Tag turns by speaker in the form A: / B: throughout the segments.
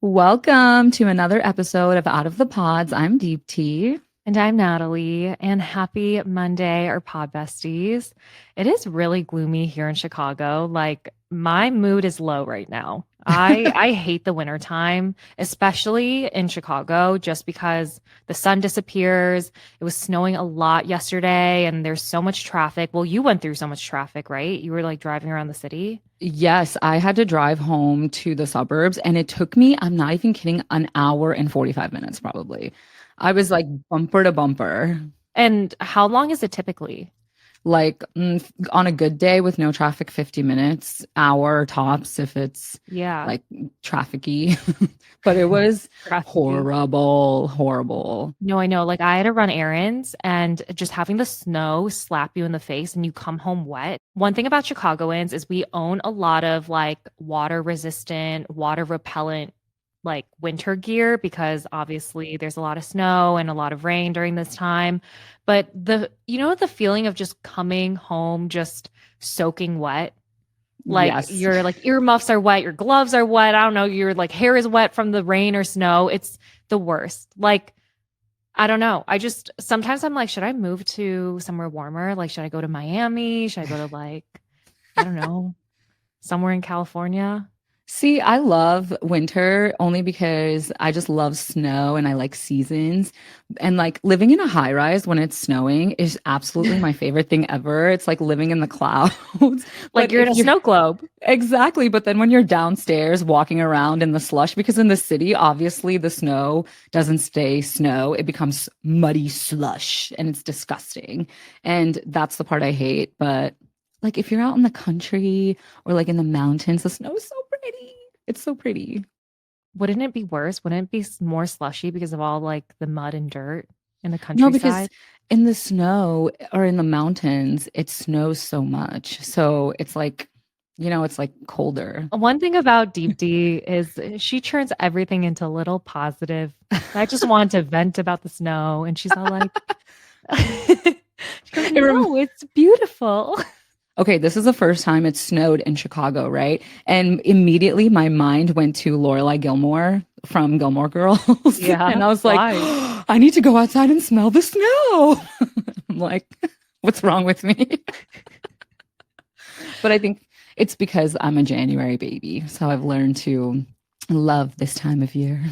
A: Welcome to another episode of Out of the Pods. I'm Deep Tea.
B: And I'm Natalie, and happy Monday, our pod besties. It is really gloomy here in Chicago. Like my mood is low right now. I hate the winter time, especially in Chicago, just because the sun disappears. It was snowing a lot yesterday, and there's so much traffic. Well, you went through so much traffic, right? You were like driving around the city.
A: Yes, I had to drive home to the suburbs and it took me, I'm not even kidding, an hour and 45 minutes probably. I was like bumper to bumper.
B: And how long is it typically?
A: Like on a good day with no traffic, 50 minutes, hour tops if it's
B: Yeah,
A: like trafficy. But it was
B: traffic.
A: horrible, horrible.
B: No, I know. Like I had to run errands and just having the snow slap you in the face and you come home wet. One thing about Chicagoans is we own a lot of like water resistant, water repellent like winter gear because obviously there's a lot of snow and a lot of rain during this time. But the feeling of just coming home just soaking wet, like
A: Yes.
B: your like earmuffs are wet, your gloves are wet, I don't know, your like hair is wet from the rain or snow. It's the worst. Like I don't know. I just sometimes I'm like, should I move to somewhere warmer? Like, should I go to Miami? Should I go to like, I don't know, somewhere in California?
A: See, I love winter only because I just love snow and I like seasons. And like living in a high rise when it's snowing is absolutely my favorite thing ever. It's like living in the clouds.
B: Like
A: But
B: you're in
A: if
B: a
A: you're
B: snow globe.
A: exactly, but then when you're downstairs walking around in the slush, because in the city, obviously the snow doesn't stay snow, it becomes muddy slush and it's disgusting. And that's the part I hate. But like if you're out in the country or like in the mountains, the snow is so pretty. It's so pretty.
B: Wouldn't it be worse? Wouldn't it be more slushy because of all like the mud and dirt in the
A: No, because
B: countryside?
A: in the snow or in the mountains, it snows so much. So it's like, it's like colder.
B: One thing about Deep D is she turns everything into little positive. I just want to vent about the snow, and she's all like, she goes,
A: It rem-
B: "No, it's beautiful."
A: okay, this is the first time it snowed in Chicago, right? And immediately my mind went to Lorelai Gilmore from Gilmore Girls. And
B: Yeah.
A: I was like,
B: Why?
A: oh, I need to go outside and smell the snow. I'm like, what's wrong with me? But I think it's because I'm a January baby. So I've learned to love this time of year.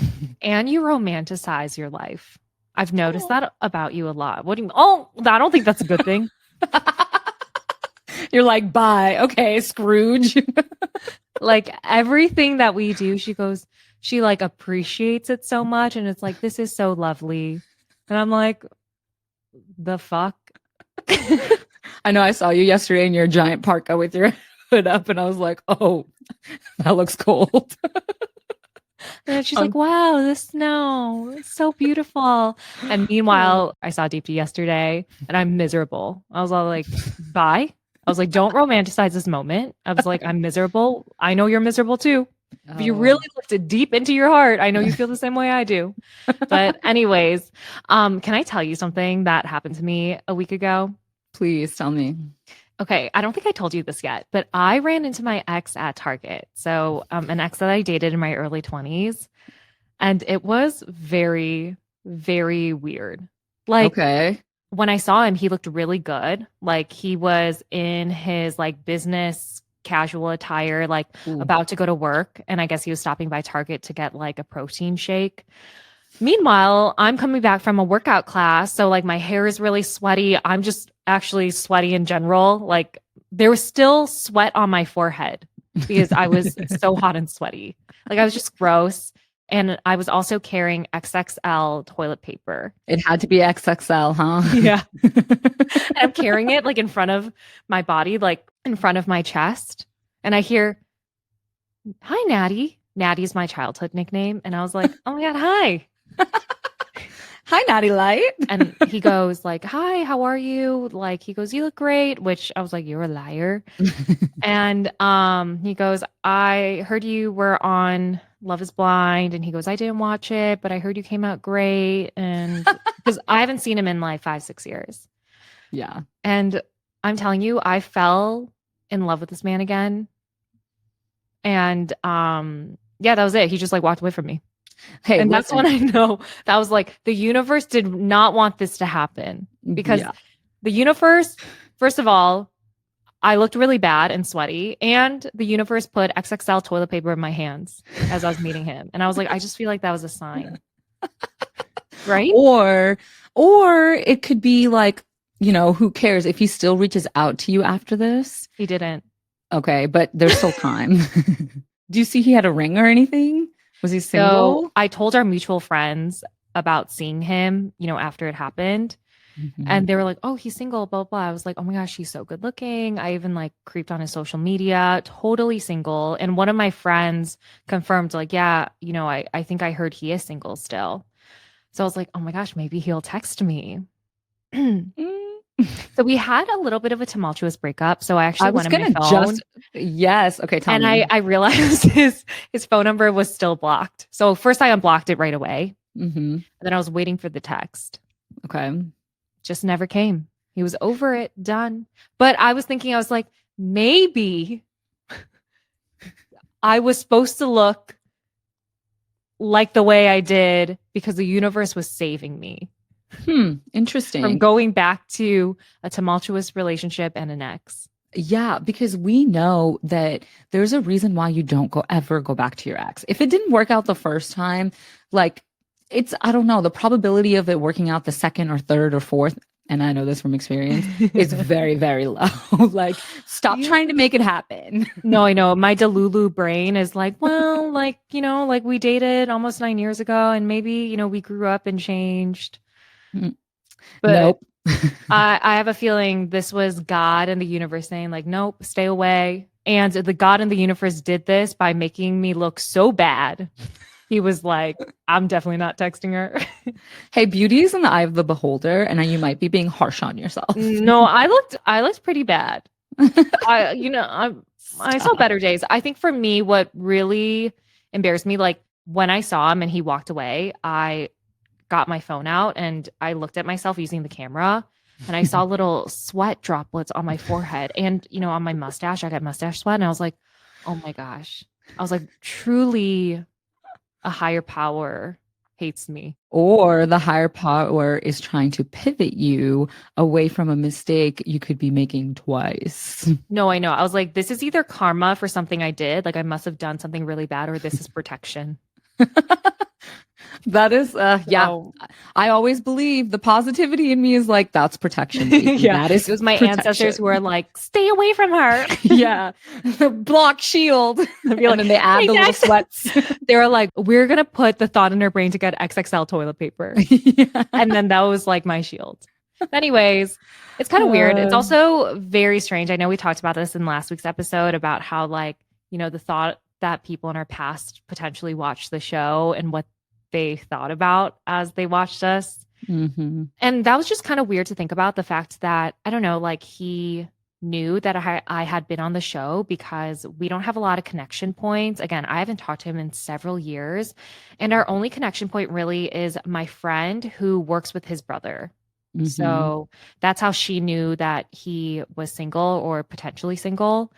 B: And you romanticize your life. I've noticed that about you a lot. What do you Oh, I don't think that's a good thing.
A: You're like, bye. Okay, Scrooge.
B: Like everything that we do, she like appreciates it so much. And it's like, this is so lovely. And I'm like, the fuck?
A: I know I saw you yesterday in your giant parka with your hood up, and I was like, oh, that looks cold.
B: And she's like,
A: Um,
B: wow, the snow, it's so beautiful. And
A: oh.
B: meanwhile, I saw Deepti yesterday and I'm miserable. I was all like, bye. I was like, don't romanticize this moment. I was like, I'm miserable. I know you're miserable too. If you
A: Oh.
B: really looked deep into your heart, I know you feel the same way I do. But anyways, can I tell you something that happened to me a week ago?
A: Please tell me.
B: Okay, I don't think I told you this yet, but I ran into my ex at Target. So, an ex that I dated in my early 20s, and it was very, very weird. Like
A: Okay.
B: when I saw him, he looked really good. Like he was in his like business casual attire, like
A: Ooh.
B: about to go to work. And I guess he was stopping by Target to get like a protein shake. Meanwhile, I'm coming back from a workout class. So, like, my hair is really sweaty. I'm just actually sweaty in general. Like, there was still sweat on my forehead because I was so hot and sweaty. Like, I was just gross. And I was also carrying XXL toilet paper.
A: It had to be XXL, huh?
B: Yeah. And I'm carrying it like in front of my body, like in front of my chest. And I hear, hi, Natty. Natty's my childhood nickname. And I was like, oh my God, hi.
A: Hi, Natty Light.
B: And he goes like, "Hi, how are you?" Like he goes, "You look great," which I was like, "You're a liar." And he goes, "I heard you were on Love is Blind." And he goes, "I didn't watch it, but I heard you came out great." And because I haven't seen him in like 5, 6 years.
A: Yeah.
B: And I'm telling you, I fell in love with this man again. And Yeah, that was it. He just like walked away from me.
A: Hey,
B: And that's when
A: listen.
B: I know that was like the universe did not want this to happen because
A: Yeah.
B: the universe, first of all, I looked really bad and sweaty, and the universe put XXL toilet paper in my hands as I was meeting him. And I was like, I just feel like that was a sign, right?
A: Or or it could be like, who cares if he still reaches out to you after this?
B: He didn't.
A: Okay, but there's still time. Do you see he had a ring or anything? Was he
B: So
A: single?
B: I told our mutual friends about seeing him, after it happened.
A: Mhm.
B: And they were like, oh, he's single, blah, blah. I was like, oh my gosh, he's so good looking. I even like creeped on his social media, totally single. And one of my friends confirmed, like, yeah, I think I heard he is single still. So I was like, oh my gosh, maybe he'll text me.
A: Mm.
B: So we had a little bit of a tumultuous breakup. So I
A: I
B: actually
A: was
B: went on my
A: gonna just
B: phone
A: yes. Okay, tell
B: and I,
A: me.
B: I realized his phone number was still blocked. So first I unblocked it right away.
A: Hmm.
B: And then I was waiting for the text.
A: Okay.
B: Just never came. He was over it, done. But I was thinking, I was like, maybe I was supposed to look like the way I did because the universe was saving me from
A: Interesting.
B: going back to a tumultuous relationship and an ex.
A: Yeah, because we know that there's a reason why you don't ever go back to your ex. If it didn't work out the first time, like I don't know, the probability of it working out the second or third or fourth, and I know this from experience, is very, very low. Like, stop
B: Yeah.
A: trying to make it happen.
B: No, I know. My Delulu brain is like, well, like, like we dated almost 9 years ago and maybe, we grew up and changed.
A: Mm,
B: But
A: nope.
B: I have a feeling this was God and the universe saying, like, nope, stay away. And the God and the universe did this by making me look so bad. He was like, I'm definitely not texting her.
A: Hey, beauty is in the eye of the beholder, and you might be being harsh on yourself.
B: No, I looked pretty bad. I saw
A: Stop.
B: better days. I think for me, what really embarrassed me, like when I saw him and he walked away, I got my phone out and I looked at myself using the camera and I saw little sweat droplets on my forehead and, on my mustache. I got mustache sweat and I was like, oh my gosh. I was like, truly a higher power hates me.
A: Or the higher power is trying to pivot you away from a mistake you could be making twice.
B: No, I know. I was like, this is either karma for something I did, like I must have done something really bad, or this is protection.
A: That is, yeah.
B: So
A: I always believe the positivity in me is like, that's protection, baby.
B: yeah,
A: That is
B: it was my ancestors
A: protection.
B: who were like, stay away from her.
A: Yeah. Block shield.
B: I'd be
A: And
B: like,
A: then they add the little
B: exactly.
A: sweats.
B: They were like, we're gonna put the thought in her brain to get XXL toilet paper.
A: Yeah.
B: And then that was like my shield. Anyways, it's kind of weird. It's also very strange. I know we talked about this in last week's episode about how, like, the thought that people in our past potentially watched the show and what they thought about as they watched us.
A: Mhm.
B: And that was just kind of weird to think about, the fact that, I don't know, like he knew that I had been on the show because we don't have a lot of connection points. Again, I haven't talked to him in several years. And our only connection point really is my friend who works with his brother.
A: Mhm.
B: So that's how she knew that he was single or potentially single.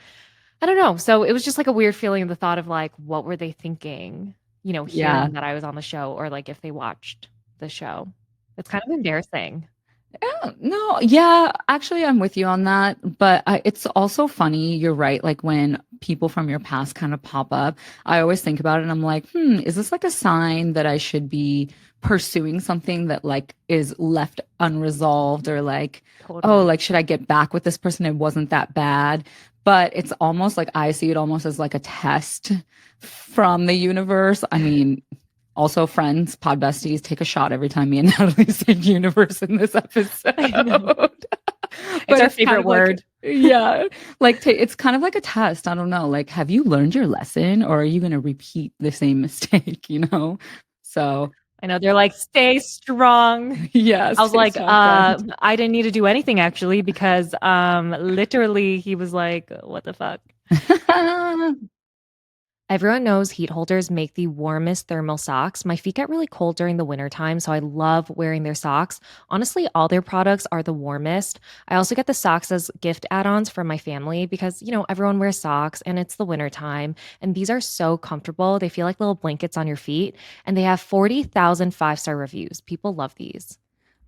B: I don't know. So it was just like a weird feeling, the thought of like, what were they thinking,
A: Yeah.
B: hearing that I was on the show, or like if they watched the show. It's kind of embarrassing.
A: Yeah, no, yeah, actually, I'm with you on that. But it's also funny. You're right. Like when people from your past kind of pop up, I always think about it and I'm like, is this like a sign that I should be pursuing something that like is left unresolved or like, oh,
B: Totally.
A: like, should I get back with this person? It wasn't that bad. But it's almost like I see it almost as like a test from the universe. I mean, also, friends, pod besties, take a shot every time me and Natalie say universe in this episode.
B: I know.
A: But
B: It's our
A: it's kind
B: favorite
A: of like,
B: word.
A: yeah, like it's kind of like a test. I don't know. Like, have you learned your lesson or are you going to repeat the same mistake, So,
B: I know they're like, stay strong.
A: yeah,
B: I was
A: stay
B: like,
A: strong, friend.
B: I didn't need to do anything actually, because literally he was like, what the fuck? Everyone knows heat holders make the warmest thermal socks. My feet get really cold during the winter time, so I love wearing their socks. Honestly, all their products are the warmest. I also get the socks as gift add-ons from my family because, everyone wears socks and it's the winter time. And these are so comfortable. They feel like little blankets on your feet, and they have 40,000 five-star reviews. People love these.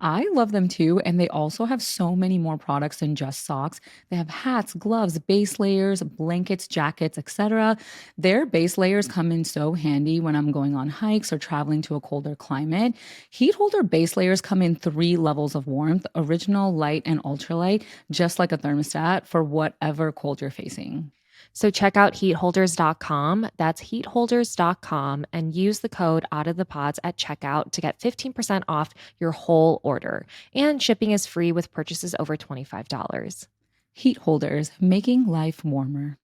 A: I love them too. And they also have so many more products than just socks. They have hats, gloves, base layers, blankets, jackets, etc. Their base layers come in so handy when I'm going on hikes or traveling to a colder climate. Heat holder base layers come in three levels of warmth: original, light, and ultralight, just like a thermostat for whatever cold you're facing.
B: So check out heatholders.com. That's heatholders.com and use the code out of the pods at checkout to get 15% off your whole order. And shipping is free with purchases over $25.
A: Heat holders, making life warmer.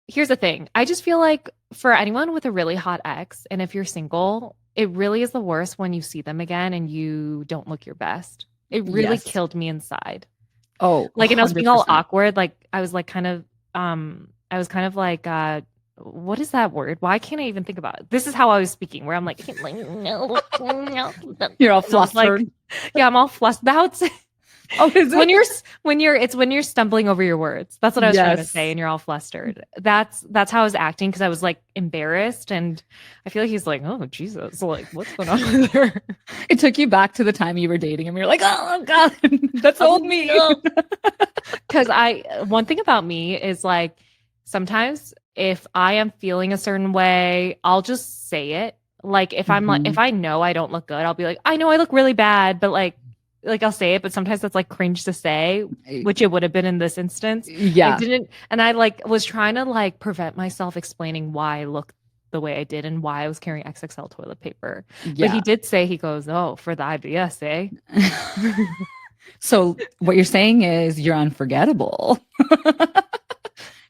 B: Here's the thing. I just feel like for anyone with a really hot ex, and if you're single, it really is the worst when you see them again and you don't look your best. It really
A: Yes.
B: killed me inside.
A: Oh,
B: Like, and I was being all
A: 100%.
B: awkward. Like, I was kind of like, what is that word? Why can't I even think about it? This is how I was speaking, where I'm like, no, no.
A: You're all
B: And I was like,
A: flustered.
B: yeah, I'm all flustered. That's
A: Oh, is
B: when
A: it?
B: you're stumbling over your words. That's what I was trying to
A: Yes.
B: say, and you're all flustered. That's how I was acting because I was like embarrassed, and I feel like he's like, oh Jesus, like what's going on with her?
A: It took you back to the time you were dating him. You're like, oh God, that's old me.
B: Because one thing about me is like sometimes if I am feeling a certain way, I'll just say it. Like if I'm like if
A: Mhm.
B: I know I don't look good, I'll be like, I know I look really bad, but like I'll say it, but sometimes that's like cringe to say, which it would have been in this instance. I
A: Yeah.
B: didn't, and I like was trying to like prevent myself explaining why I looked the way I did and why I was carrying XXL toilet paper. But he
A: Yeah.
B: did say, he goes, oh, for the IBS, eh?
A: So what you're saying is you're unforgettable.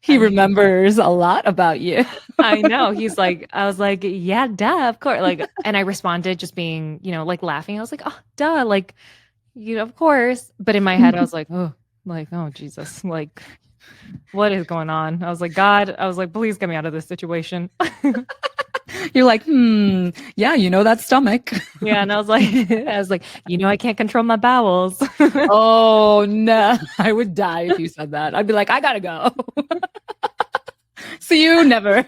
A: He
B: I mean,
A: remembers a lot about you.
B: I know. He's like, I was like, yeah, duh, of course. Like, and I responded just being, like laughing. I was like, oh, duh, like, of course. But in my head, I was like, oh, Jesus, like, what is going on? I was like, God, I was like, please get me out of this situation.
A: You're like, yeah, you know that stomach.
B: Yeah. And I was like, I can't control my bowels.
A: Oh no, I would die if you said that. I'd be like, I gotta go. See you never.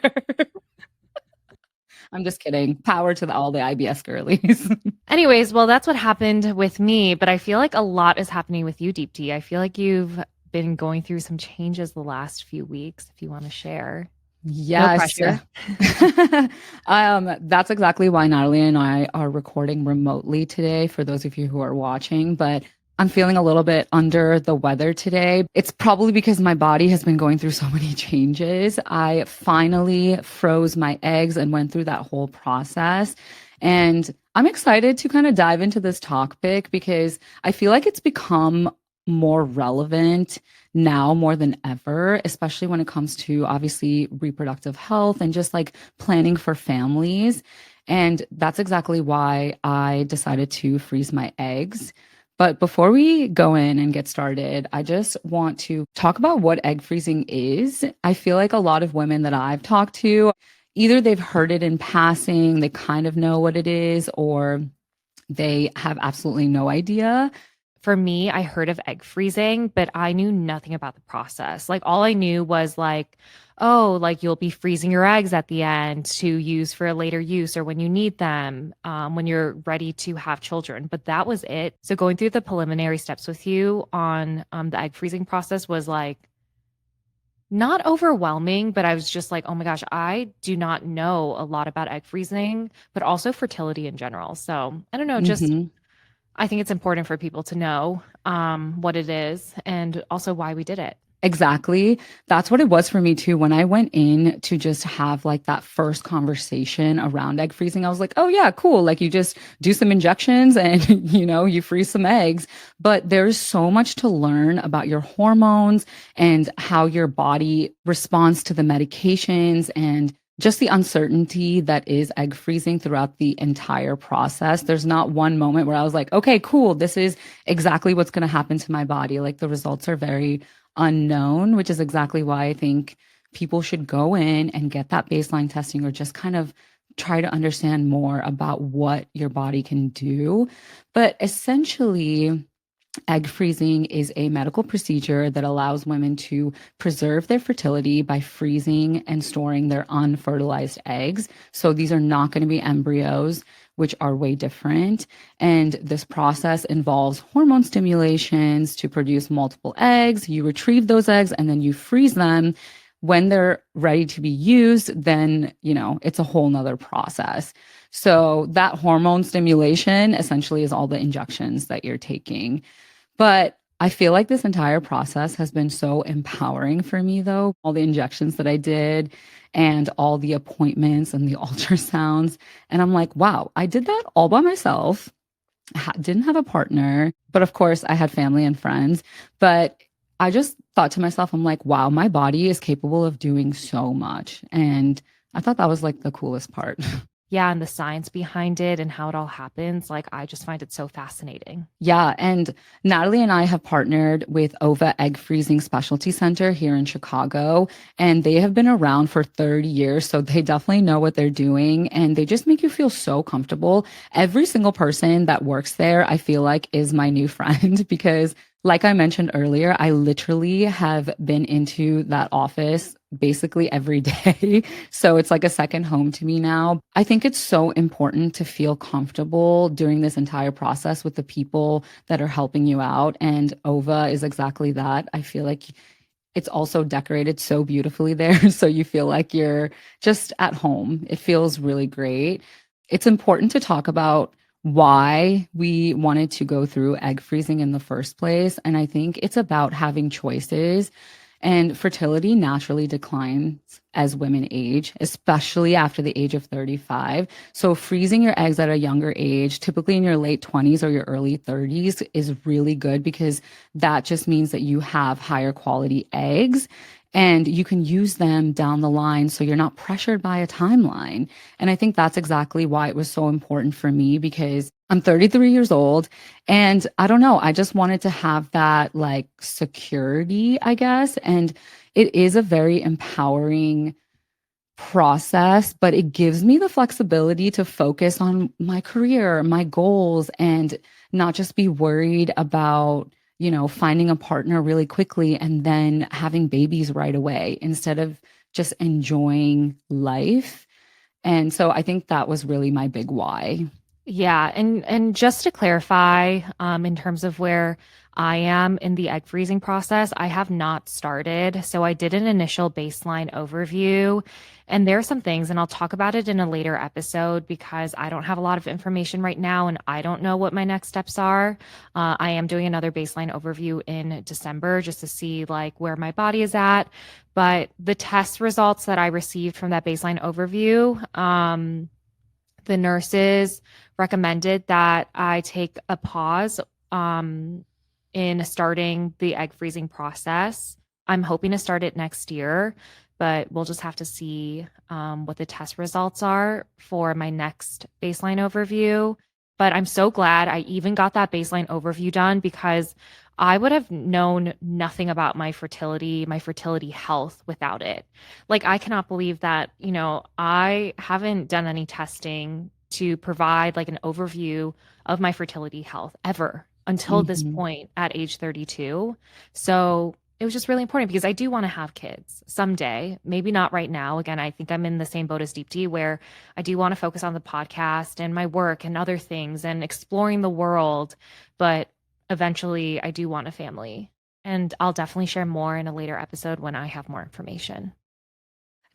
A: I'm just kidding. Power to all the IBS girlies.
B: Anyways, well, that's what happened with me. But I feel like a lot is happening with you, Deep I feel like you've been going through some changes the last few weeks, if you want to share. No
A: Yes.
B: pressure.
A: That's exactly why Natalie and I are recording remotely today for those of you who are watching, but I'm feeling a little bit under the weather today. It's probably because my body has been going through so many changes. I finally froze my eggs and went through that whole process. And I'm excited to kind of dive into this topic because I feel like it's become more relevant now more than ever, especially when it comes to obviously reproductive health and just like planning for families. And that's exactly why I decided to freeze my eggs. But before we go in and get started, I just want to talk about what egg freezing is. I feel like a lot of women that I've talked to, either they've heard it in passing, they kind of know what it is, or they have absolutely no idea.
B: For me, I heard of egg freezing, but I knew nothing about the process. Like all I knew was like, oh, like you'll be freezing your eggs at the end to use for a later use or when you need them, when you're ready to have children. But that was it. So going through the preliminary steps with you on the egg freezing process was like not overwhelming, but I was just like, oh my gosh, I do not know a lot about egg freezing, but also fertility in general. So I don't know, just
A: Mhm.
B: I think it's important for people to know what it is and also why we did it.
A: Exactly. That's what it was for me too. When I went in to just have like that first conversation around egg freezing, I was like, oh, yeah, cool. Like you just do some injections and, you freeze some eggs. But there's so much to learn about your hormones and how your body responds to the medications and just the uncertainty that is egg freezing throughout the entire process. There's not one moment where I was like, okay, cool. This is exactly what's going to happen to my body. Like the results are very unknown, which is exactly why I think people should go in and get that baseline testing or just kind of try to understand more about what your body can do. But essentially, egg freezing is a medical procedure that allows women to preserve their fertility by freezing and storing their unfertilized eggs. So these are not going to be embryos, which are way different. And this process involves hormone stimulations to produce multiple eggs. You retrieve those eggs and then you freeze them. When they're ready to be used, then, it's a whole nother process. So that hormone stimulation essentially is all the injections that you're taking. But I feel like this entire process has been so empowering for me, though. All the injections that I did and all the appointments and the ultrasounds. And I'm like, wow, I did that all by myself. Didn't have a partner. But of course, I had family and friends. But I just thought to myself, I'm like, wow, my body is capable of doing so much. And I thought that was like the coolest part.
B: Yeah, and the science behind it and how it all happens, like I just find it so fascinating.
A: Yeah, and Natalie and I have partnered with OVA Egg Freezing Specialty Center here in Chicago, and they have been around for 30 years, so they definitely know what they're doing, and they just make you feel so comfortable. Every single person that works there, I feel like, is my new friend because like I mentioned earlier, I literally have been into that office basically every day. So it's like a second home to me now. I think it's so important to feel comfortable during this entire process with the people that are helping you out. And OVA is exactly that. I feel like it's also decorated so beautifully there. So you feel like you're just at home. It feels really great. It's important to talk about why we wanted to go through egg freezing in the first place. And I think it's about having choices. And fertility naturally declines as women age, especially after the age of 35. So freezing your eggs at a younger age, typically in your late 20s or your early 30s, is really good because that just means that you have higher quality eggs and you can use them down the line so you're not pressured by a timeline. And I think that's exactly why it was so important for me because I'm 33 years old and I don't know, I just wanted to have that like security, I guess. And it is a very empowering process, but it gives me the flexibility to focus on my career, my goals, and not just be worried about, finding a partner really quickly and then having babies right away instead of just enjoying life. And so I think that was really my big why.
B: Yeah, and just to clarify, in terms of where I am in the egg freezing process, I have not started. So I did an initial baseline overview, and there are some things, and I'll talk about it in a later episode because I don't have a lot of information right now, and I don't know what my next steps are. I am doing another baseline overview in December just to see like where my body is at. But the test results that I received from that baseline overview, the nurses recommended that I take a pause in starting the egg freezing process. I'm hoping to start it next year, but we'll just have to see what the test results are for my next baseline overview. But I'm so glad I even got that baseline overview done because I would have known nothing about my fertility health without it. Like, I cannot believe that, I haven't done any testing to provide like an overview of my fertility health ever until this
A: Mhm.
B: point at age 32. So it was just really important because I do want to have kids someday, maybe not right now. Again, I think I'm in the same boat as Deep D where I do want to focus on the podcast and my work and other things and exploring the world. But eventually, I do want a family. And I'll definitely share more in a later episode when I have more information.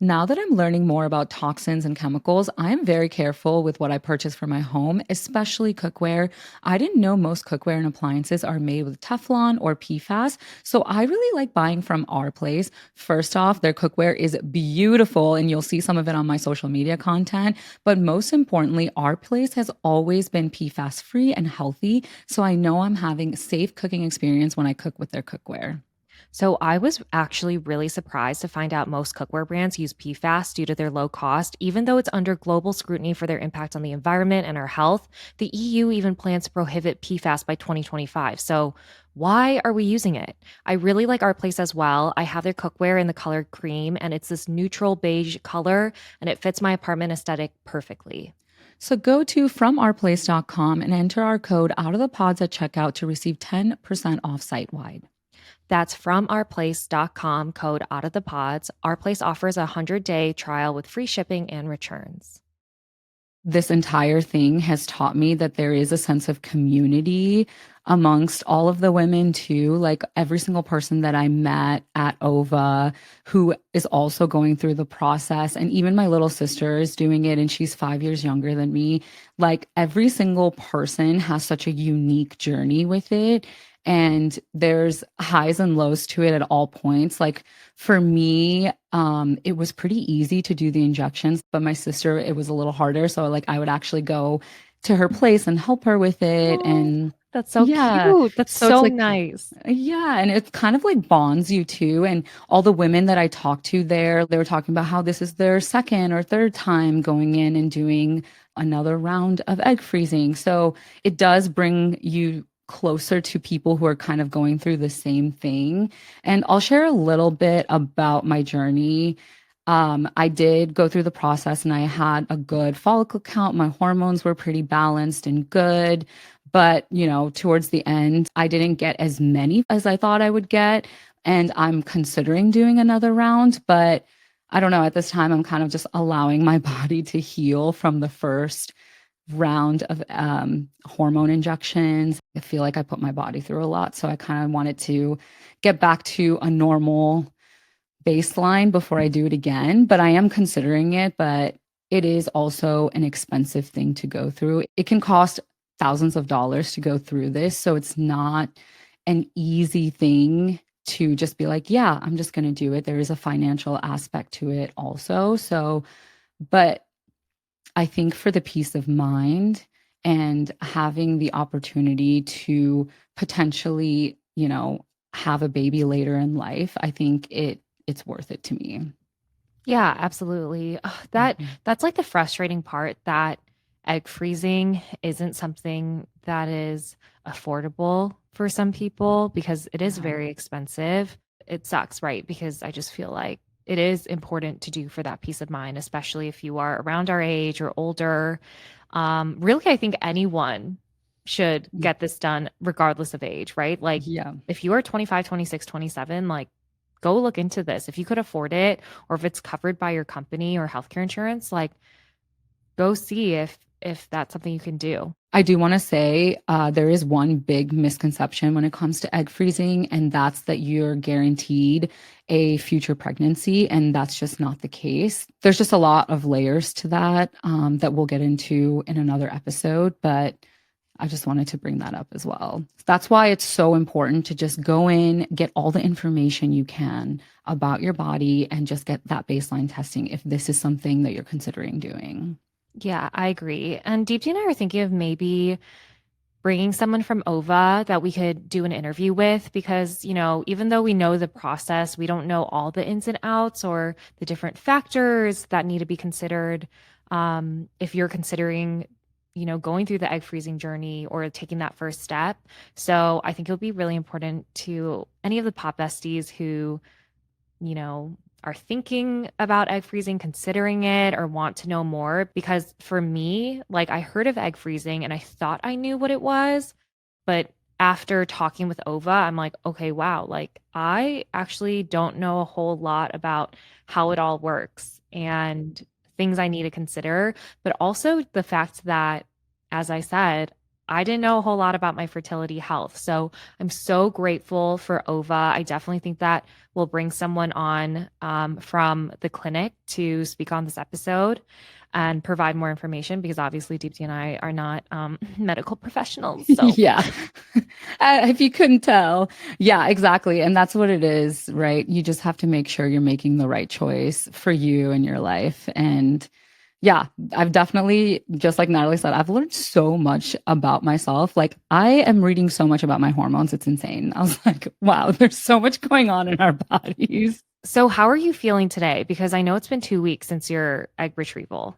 A: Now that I'm learning more about toxins and chemicals, I'm very careful with what I purchase for my home, especially cookware. I didn't know most cookware and appliances are made with Teflon or PFAS, so I really like buying from our place. First off, their cookware is beautiful, and you'll see some of it on my social media content. But most importantly, our place has always been PFAS free and healthy, so I know I'm having a safe cooking experience when I cook with their cookware.
B: So I was actually really surprised to find out most cookware brands use PFAS due to their low cost, even though it's under global scrutiny for their impact on the environment and our health. The EU even plans to prohibit PFAS by 2025. So why are we using it? I really like Our Place as well. I have their cookware in the color cream, and it's this neutral beige color, and it fits my apartment aesthetic perfectly.
A: So go to FromOurPlace.com and enter our code out of the pods at checkout to receive 10% off site wide.
B: That's from ourplace.com, code out of the pods. Our Place offers a 100-day trial with free shipping and returns.
A: This entire thing has taught me that there is a sense of community amongst all of the women too. Like every single person that I met at OVA who is also going through the process, and even my little sister is doing it and she's 5 years younger than me. Like every single person has such a unique journey with it. And there's highs and lows to it at all points. Like for me, it was pretty easy to do the injections, but my sister, it was a little harder. So like I would actually go to her place and help her with it.
B: Oh,
A: And
B: that's so
A: yeah,
B: cute. That's
A: so it's
B: so
A: like,
B: nice.
A: yeah, and it kind of like bonds you too. And all the women that I talked to there, they were talking about how this is their second or third time going in and doing another round of egg freezing. So it does bring you closer to people who are kind of going through the same thing. And I'll share a little bit about my journey. I did go through the process and I had a good follicle count. My hormones were pretty balanced and good. But, towards the end, I didn't get as many as I thought I would get. And I'm considering doing another round. But I don't know. At this time, I'm kind of just allowing my body to heal from the first round of hormone injections. I feel like I put my body through a lot. So I kind of wanted to get back to a normal baseline before I do it again. But I am considering it, but it is also an expensive thing to go through. It can cost thousands of dollars to go through this. So it's not an easy thing to just be like, yeah, I'm just going to do it. There is a financial aspect to it also. So, but I think for the peace of mind and having the opportunity to potentially, have a baby later in life, I think it's worth it to me.
B: Yeah, absolutely. Ugh,
A: Mhm.
B: that's like the frustrating part that egg freezing isn't something that is affordable for some people because it is
A: Yeah.
B: very expensive. It sucks, right? Because I just feel like it is important to do for that peace of mind, especially if you are around our age or older. Really, I think anyone should
A: Mm.
B: get this done regardless of age, right? Like
A: Yeah.
B: if you are 25, 26, 27, like go look into this. If you could afford it or if it's covered by your company or healthcare insurance, like go see if that's something you can do.
A: I do want to say there is one big misconception when it comes to egg freezing, and that's that you're guaranteed a future pregnancy. And that's just not the case. There's just a lot of layers to that that we'll get into in another episode. But I just wanted to bring that up as well. That's why it's so important to just go in, get all the information you can about your body, and just get that baseline testing if this is something that you're considering doing.
B: Yeah, I agree. And Deepti and I are thinking of maybe bringing someone from OVA that we could do an interview with because, even though we know the process, we don't know all the ins and outs or the different factors that need to be considered. If you're considering, going through the egg freezing journey or taking that first step. So I think it'll be really important to any of the pop besties who are thinking about egg freezing, considering it, or want to know more. Because for me, like I heard of egg freezing and I thought I knew what it was. But after talking with Ova, I'm like, okay, wow, like I actually don't know a whole lot about how it all works and things I need to consider. But also the fact that, as I said, I didn't know a whole lot about my fertility health. So I'm so grateful for Ova. I definitely think that we'll bring someone on from the clinic to speak on this episode and provide more information because obviously Deepti and I are not medical professionals. So
A: Yeah. If you couldn't tell. Yeah, exactly. And that's what it is, right? You just have to make sure you're making the right choice for you and your life. And Yeah, I've definitely, just like Natalie said, I've learned so much about myself. Like, I am reading so much about my hormones. It's insane. I was like, wow, there's so much going on in our bodies.
B: So, how are you feeling today? Because I know it's been 2 weeks since your egg retrieval.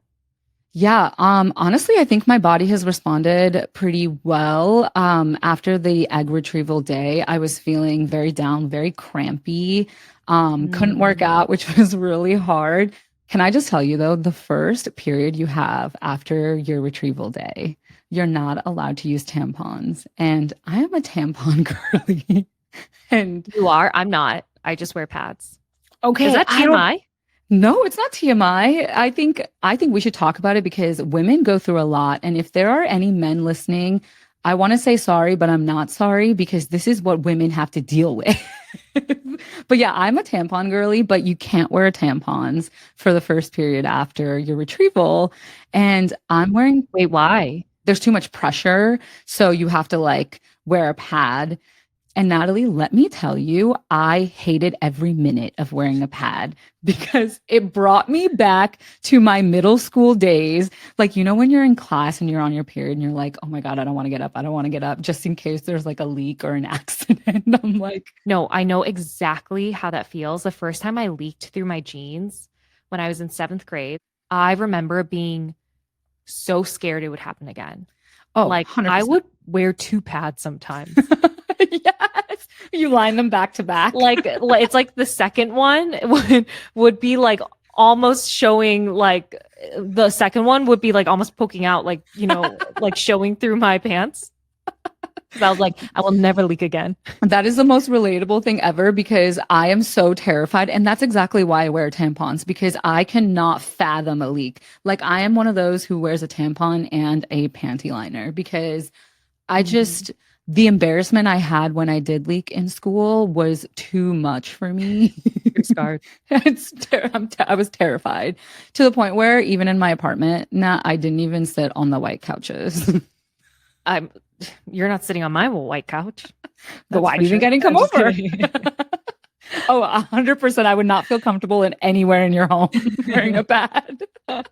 A: Yeah, honestly, I think my body has responded pretty well. After the egg retrieval day, I was feeling very down, very crampy. Couldn't work
B: Mm.
A: out, which was really hard. Can I just tell you though, the first period you have after your retrieval day, you're not allowed to use tampons. And I am a tampon girly. And
B: You are? I'm not. I just wear pads. Is
A: okay,
B: that
A: I don't
B: TMI?
A: No, it's not TMI. I think we should talk about it because women go through a lot. And if there are any men listening, I want to say sorry, but I'm not sorry because this is what women have to deal with. But yeah, I'm a tampon girly, but you can't wear tampons for the first period after your retrieval. And I'm wearing,
B: Wait, why?
A: there's too much pressure. So you have to like wear a pad. And Natalie, let me tell you, I hated every minute of wearing a pad because it brought me back to my middle school days. Like, when you're in class and you're on your period and you're like, oh my God, I don't want to get up. I don't want to get up just in case there's like a leak or an accident. I'm like,
B: No, I know exactly how that feels. The first time I leaked through my jeans when I was in seventh grade, I remember being so scared it would happen again.
A: oh,
B: Like, I
A: 100%.
B: would wear two pads sometimes.
A: Yes. You line them back to back.
B: It's like the second one would be like almost showing, like the second one would be like almost poking out, like, like showing through my pants. Because I was like, I will never leak again.
A: That is the most relatable thing ever because I am so terrified. And that's exactly why I wear tampons because I cannot fathom a leak. Like, I am one of those who wears a tampon and a panty liner because I just, the embarrassment I had when I did leak in school was too much for me.
B: You're scarred.
A: I was terrified to the point where even in my apartment, I didn't even sit on the white couches.
B: I'm You're not sitting on my white couch.
A: But
B: That's
A: why
B: for
A: do you think
B: sure.
A: I didn't come
B: I'm just
A: over?
B: kidding.
A: Oh, 100%. I would not feel comfortable in anywhere in your home wearing a pad. I was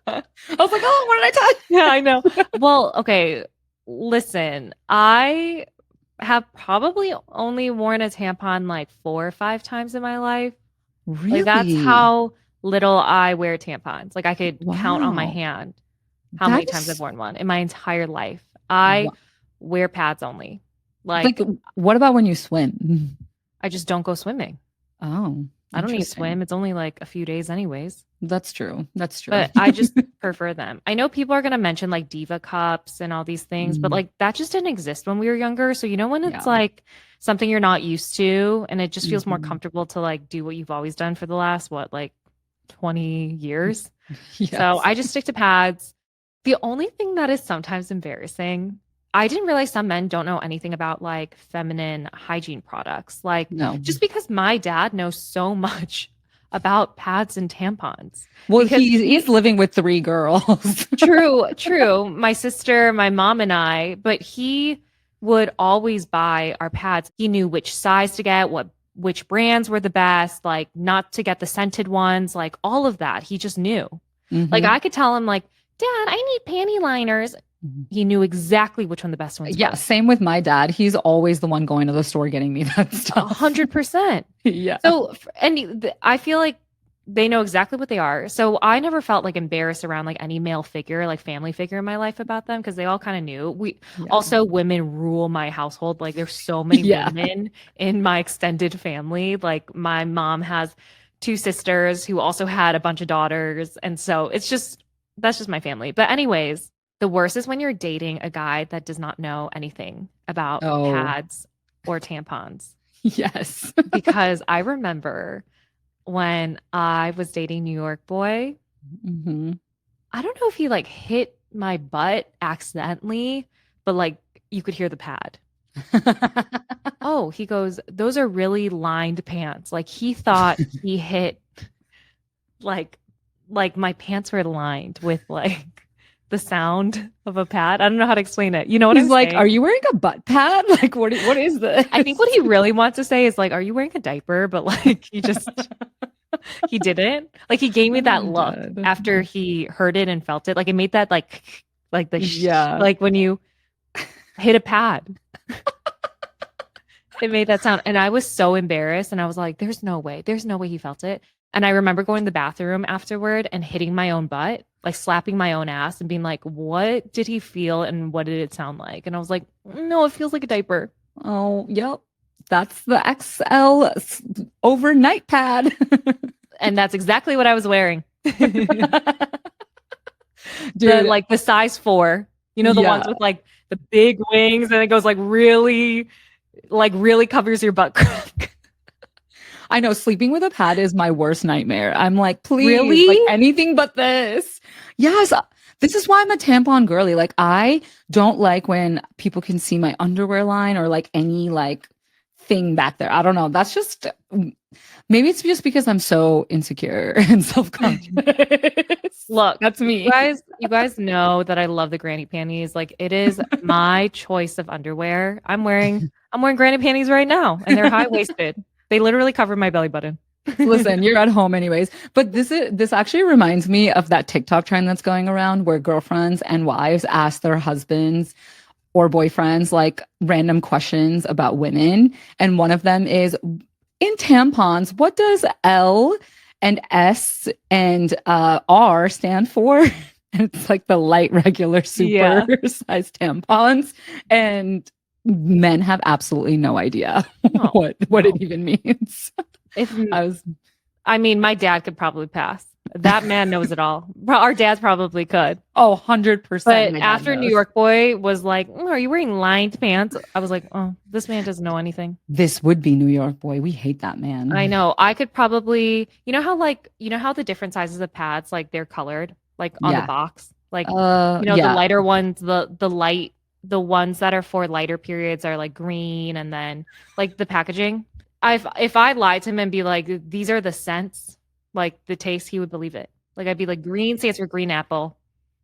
A: like, oh, what did I touch?
B: Yeah, I know. Well, okay. Listen, I have probably only worn a tampon like 4 or 5 times in my life. Like, that's
A: Really?
B: how little I wear tampons. Like, I could count on my
A: Wow.
B: hand how
A: That
B: many times I've
A: is
B: worn one in my entire life. I
A: wa-
B: wear pads only.
A: like,
B: Like,
A: what about when you swim?
B: I just don't go swimming.
A: Oh,
B: I don't need to
A: interesting.
B: swim. It's only like a few days, anyways.
A: That's true. That's true.
B: But I just prefer them. I know people are going to mention like diva cups and all these things, but
A: Mm,
B: like that just didn't exist when we were younger. So, when it's
A: yeah.
B: like something you're not used to and it just feels more
A: Mhm.
B: comfortable to like do what you've always done for the last, what, like 20 years. So
A: Yes.
B: I just stick to pads. The only thing that is sometimes embarrassing, I didn't realize some men don't know anything about like feminine hygiene products. Like,
A: No.
B: just because my dad knows so much about pads and tampons,
A: Well,
B: because
A: he's living with three girls.
B: true, true. My sister, my mom, and I, but he would always buy our pads. He knew which size to get, which brands were the best, like not to get the scented ones, like all of that. He just knew. Like,
A: Hmm.
B: I could tell him, like, Dad, I need panty liners. He knew exactly which one the best ones
A: Yeah,
B: were.
A: same with my dad. He's always the one going to the store getting me that
B: A
A: stuff.
B: 100%.
A: Yeah.
B: So, I feel like they know exactly what they are. So I never felt like embarrassed around like any male figure, like family figure in my life about them because they all kind of knew.
A: Yeah.
B: Also, women rule my household. Like, there's so many
A: Yeah.
B: women in my extended family. Like, my mom has two sisters who also had a bunch of daughters. And so that's just my family. But anyways, the worst is when you're dating a guy that does not know anything about
A: Oh,
B: pads or tampons.
A: yes.
B: Because I remember when I was dating New York boy,
A: Hmm.
B: I don't know if he like hit my butt accidentally, but like you could hear the pad. Oh, he goes, those are really lined pants. Like, he thought he hit like my pants were lined with like the sound of a pad. I don't know how to explain it. You know what
A: He's
B: I'm
A: like, "Are
B: saying?
A: you wearing a butt pad? Like, what is this?"
B: I think what he really wants to say is like, are you wearing a diaper? But like, he just He didn't. Like he gave me that
A: I'm
B: look
A: dead.
B: after he heard it and felt it. Like it made that like the
A: Yeah.
B: like when you hit a pad. It made that sound. And I was so embarrassed. And I was like, there's no way. There's no way he felt it. And I remember going to the bathroom afterward and hitting my own butt, like slapping my own ass and being like, what did he feel and what did it sound like? And I was like, no, it feels like a diaper.
A: Oh, yep. That's the XL overnight pad.
B: And that's exactly what I was wearing.
A: Dude,
B: Like the size 4, you know, the
A: yeah.
B: ones with like the big wings and it goes like really covers your butt crack.
A: I know sleeping with a pad is my worst nightmare. I'm like, please,
B: Really?
A: like anything but this. Yes, this is why I'm a tampon girly. Like, I don't like when people can see my underwear line or like any like thing back there. I don't know. That's just maybe it's just because I'm so insecure and self-conscious.
B: Look,
A: That's me.
B: you guys know that I love the granny panties. Like it is my choice of underwear. I'm wearing granny panties right now and they're high-waisted. They literally cover my belly button.
A: Listen, you're at home anyways. But this actually reminds me of that TikTok trend that's going around where girlfriends and wives ask their husbands or boyfriends like random questions about women. And one of them is in tampons, what does L and S and R stand for? And it's like the light, regular, super size tampons. And men have absolutely no idea what it even means.
B: I mean, my dad could probably pass. That man knows it all. Our dads probably could.
A: Oh, 100%.
B: But after New York Boy was like, are you wearing lined pants? I was like, oh, this man doesn't know anything.
A: This would be New York Boy. We hate that man.
B: I know. I could probably, you know how the different sizes of pads, like they're colored, like on the box, like, the lighter ones, the ones that are for lighter periods are like green. And then like the packaging, if I lied to him and be like, these are the scents, like the taste, he would believe it. Like I'd be like, green stands for green apple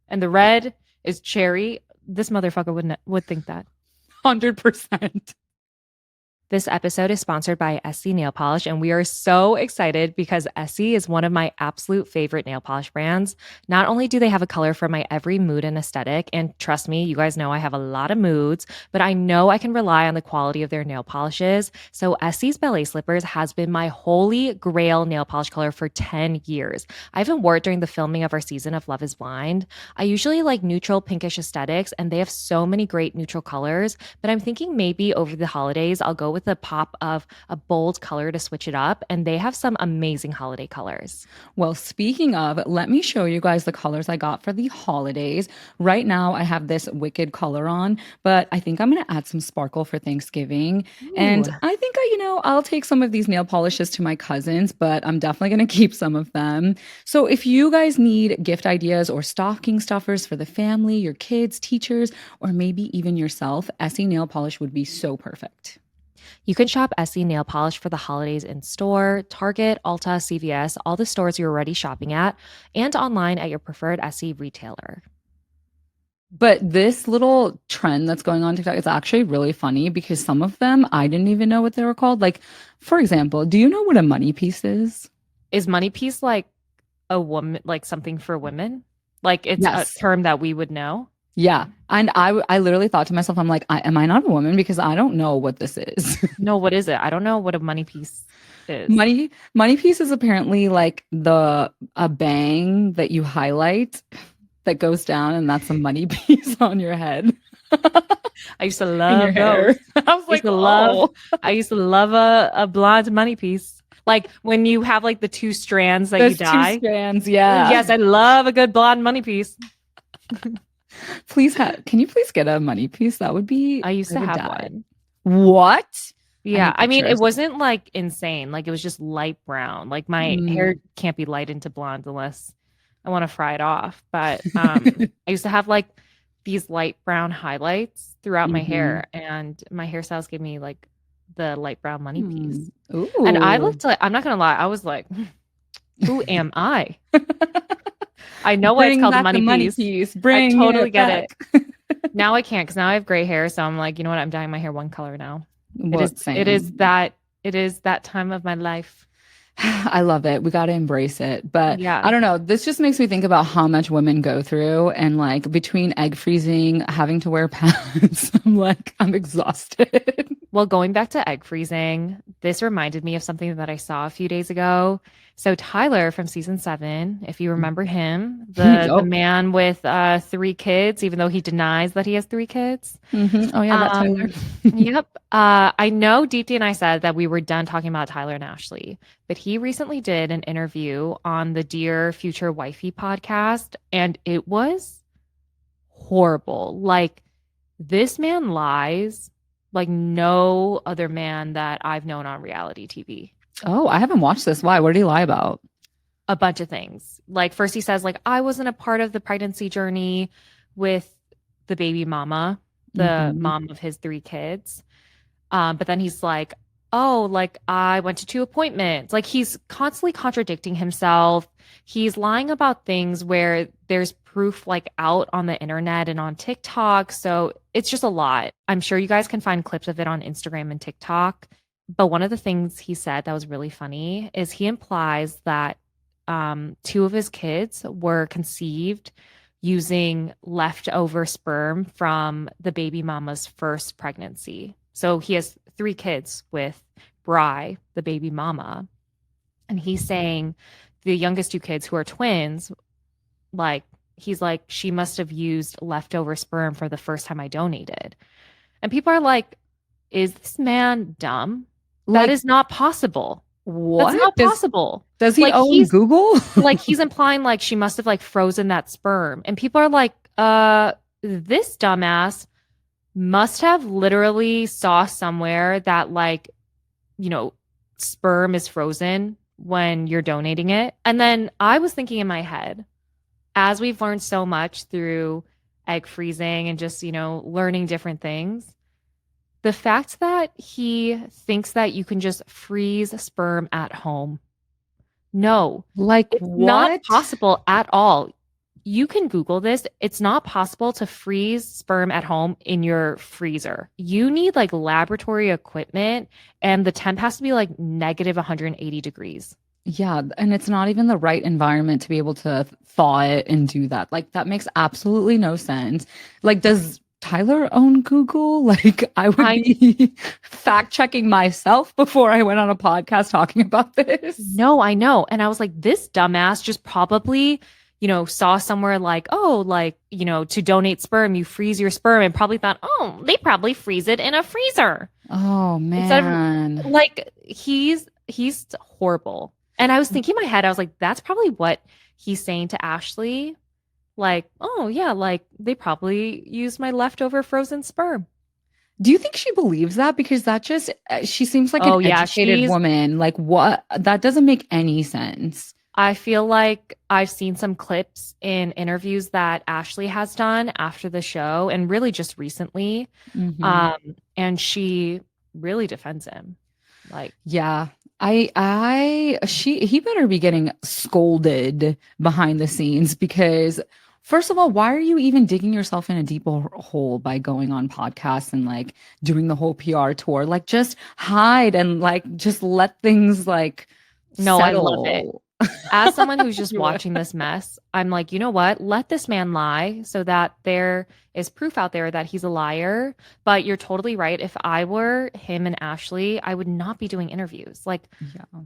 B: and the red is cherry. This motherfucker would think that.
A: 100%.
B: This episode is sponsored by Essie Nail Polish, and we are so excited because Essie is one of my absolute favorite nail polish brands. Not only do they have a color for my every mood and aesthetic, and trust me, you guys know I have a lot of moods, but I know I can rely on the quality of their nail polishes. So Essie's Ballet Slippers has been my holy grail nail polish color for 10 years. I even wore it during the filming of our season of Love is Blind. I usually like neutral pinkish aesthetics, and they have so many great neutral colors, but I'm thinking maybe over the holidays, I'll go with a pop of a bold color to switch it up. And they have some amazing holiday colors.
A: Well, speaking of, let me show you guys the colors I got for the holidays. Right now, I have this wicked color on, but I think I'm going to add some sparkle for Thanksgiving.
B: Ooh.
A: And I think I'll take some of these nail polishes to my cousins, but I'm definitely going to keep some of them. So if you guys need gift ideas or stocking stuffers for the family, your kids, teachers, or maybe even yourself, Essie nail polish would be so perfect.
B: You can shop Essie nail polish for the holidays in store, Target, Ulta, CVS, all the stores you're already shopping at, and online at your preferred Essie retailer.
A: But this little trend that's going on TikTok is actually really funny because some of them I didn't even know what they were called. Like, for example, do you know what a money piece is?
B: Is money piece like a woman, like something for women? Like it's a term that we would know?
A: Yeah. And I literally thought to myself, I'm like, am I not a woman? Because I don't know what this is.
B: No, what is it? I don't know what a money piece is.
A: Money piece is apparently like a bang that you highlight that goes down, and that's a money piece on your head.
B: I used to love those.
A: I was like,
B: I used to love a blonde money piece. Like when you have like the two strands that you dye.
A: 2 strands, yeah.
B: Yes, I love a good blonde money piece.
A: Can you please get a money piece? That would be.
B: I used to have one.
A: What?
B: Yeah, I mean, it wasn't like insane. Like it was just light brown. Like my hair can't be light into blonde unless I want to fry it off. But I used to have like these light brown highlights throughout my hair, and my hairstyles gave me like the light brown money piece.
A: Ooh.
B: And I looked like, I'm not gonna lie, I was like, who am I? I know why it's called the money piece. I totally get it. Now I can't because now I have gray hair. So I'm like, you know what? I'm dyeing my hair one color now. It is that time of my life.
A: I love it. We got to embrace it. But
B: Yeah.
A: I don't know. This just makes me think about how much women go through and like between egg freezing, having to wear pants, I'm like, I'm exhausted.
B: Well, going back to egg freezing, this reminded me of something that I saw a few days ago. So Tyler from season 7, if you remember him, the
A: Oh,
B: man with 3 kids, even though he denies that he has 3 kids.
A: oh yeah, that Tyler.
B: Um, yep. I know Deepti and I said that we were done talking about Tyler and Ashley, but he recently did an interview on the Dear Future Wifey podcast, and it was horrible. Like, this man lies like no other man that I've known on reality TV.
A: Oh, I haven't watched this. Why? What did he lie about?
B: A bunch of things. Like, first he says, like, I wasn't a part of the pregnancy journey with the baby mama, the
A: Hmm.
B: mom of his 3 kids. But then he's like, oh, like I went to 2 appointments. Like, he's constantly contradicting himself. He's lying about things where there's proof like out on the internet and on TikTok. So it's just a lot. I'm sure you guys can find clips of it on Instagram and TikTok. But one of the things he said that was really funny is he implies that 2 of his kids were conceived using leftover sperm from the baby mama's first pregnancy. So he has 3 kids with Bri, the baby mama. And he's saying the youngest 2 kids, who are twins, like, he's like, she must have used leftover sperm for the first time I donated. And people are like, is this man dumb? That
A: Like,
B: is not possible. That's
A: what?
B: not possible.
A: Does he
B: Like,
A: own Google?
B: he's implying like she must have like frozen that sperm. And people are like, this dumbass must have literally saw somewhere that like, you know, sperm is frozen when you're donating it. And then I was thinking in my head, as we've learned so much through egg freezing and just, learning different things, the fact that he thinks that you can just freeze sperm at home. No,
A: Like,
B: it's not
A: what?
B: possible at all. You can Google this. It's not possible to freeze sperm at home in your freezer. You need like laboratory equipment, and the temp has to be like negative 180 degrees.
A: Yeah, and it's not even the right environment to be able to thaw it and do that. Like, that makes absolutely no sense. Like, does Tyler own Google? Like, I would
B: I
A: be fact checking myself before I went on a podcast talking about this.
B: know, I know. And I was like, this dumbass just probably, saw somewhere like, oh, like, to donate sperm, you freeze your sperm, and probably thought, oh, they probably freeze it in a freezer.
A: Oh,
B: Instead of
A: man.
B: like, he's horrible. And I was thinking in my head, I was like, that's probably what he's saying to Ashley. Like, oh yeah, like they probably used my leftover frozen sperm.
A: Do you think she believes that? Because that just, she seems like an
B: Oh yeah,
A: educated woman. Like, what? That doesn't make any sense.
B: I feel like I've seen some clips in interviews that Ashley has done after the show and really just recently.
A: Hmm.
B: And she really defends him. Like,
A: Yeah. He better be getting scolded behind the scenes because, first of all, why are you even digging yourself in a deeper hole by going on podcasts and like doing the whole PR tour? Like, just hide and like just let things like
B: no, I love it.
A: settle.
B: As someone who's just
A: You would.
B: watching this mess, I'm like, you know what? Let this man lie so that there is proof out there that he's a liar. But you're totally right. If I were him and Ashley, I would not be doing interviews. Like,
A: Yeah.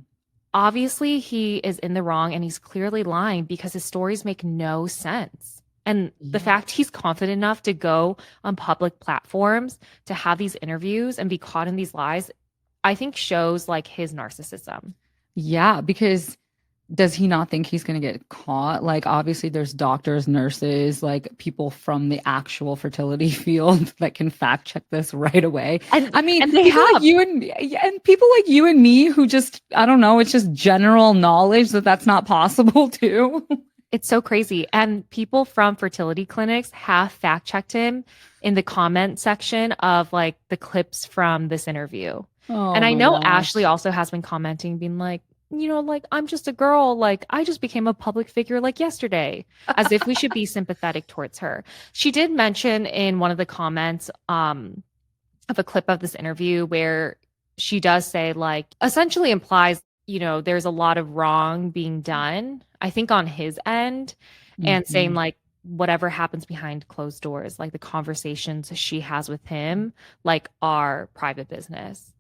B: obviously, he is in the wrong and he's clearly lying because his stories make no sense. And the
A: Yeah.
B: fact he's confident enough to go on public platforms to have these interviews and be caught in these lies, I think shows like his narcissism.
A: Yeah, because does he not think he's going to get caught? Like, obviously, there's doctors, nurses, like people from the actual fertility field that can fact check this right away.
B: And
A: I mean,
B: and they
A: people like
B: have.
A: you and yeah, and people like you and me who just, I don't know, it's just general knowledge that that's not possible too.
B: It's so crazy. And people from fertility clinics have fact checked him in the comment section of like the clips from this interview.
A: Oh
B: And I
A: my
B: know Ashley
A: gosh.
B: also has been commenting, being like, like, I'm just a girl. Like, I just became a public figure like yesterday, as if we should be sympathetic towards her. She did mention in one of the comments of a clip of this interview where she does say, like, essentially implies there's a lot of wrong being done, I think on his end, and saying
A: Mhm.
B: like whatever happens behind closed doors, like the conversations she has with him, like are private business.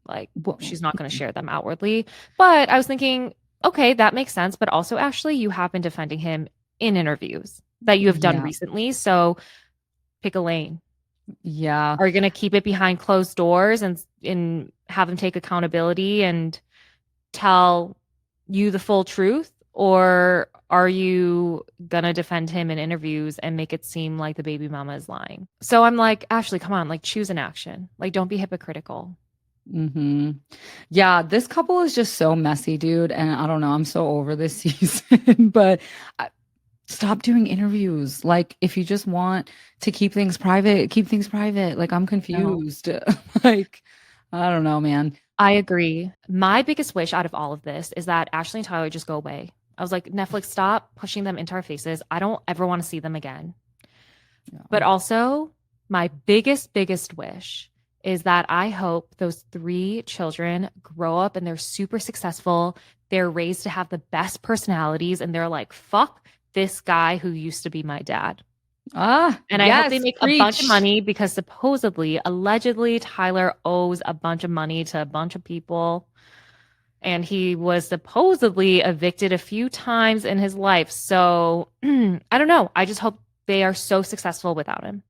B: Like
A: Well,
B: she's not going to share them outwardly. But I was thinking, okay, that makes sense. But also, Ashley, you have been defending him in interviews that you have done
A: yeah.
B: recently. So pick a lane.
A: Yeah.
B: Are you going to keep it behind closed doors and have him take accountability and tell you the full truth? Or are you going to defend him in interviews and make it seem like the baby mama is lying? So I'm like, Ashley, come on, like choose an action. Like, don't be hypocritical.
A: Hmm. Yeah, this couple is just so messy, dude. And I don't know, I'm so over this season, but I, stop doing interviews. Like, if you just want to keep things private, keep things private. Like, I'm
B: No.
A: confused. Like, I don't know, man.
B: I agree. My biggest wish out of all of this is that Ashley and Tyler just go away. I was like, Netflix, stop pushing them into our faces. I don't ever want to see them again. But
A: Yeah.
B: also, my biggest wish is that I hope those three children grow up and they're super successful. They're raised to have the best personalities and they're like, fuck this guy who used to be my dad.
A: Ah,
B: And I hope they
A: yes,
B: make a bunch of
A: preach.
B: money because supposedly, allegedly, Tyler owes a bunch of money to a bunch of people. And he was supposedly evicted a few times in his life. So I don't know. I just hope they are so successful without him.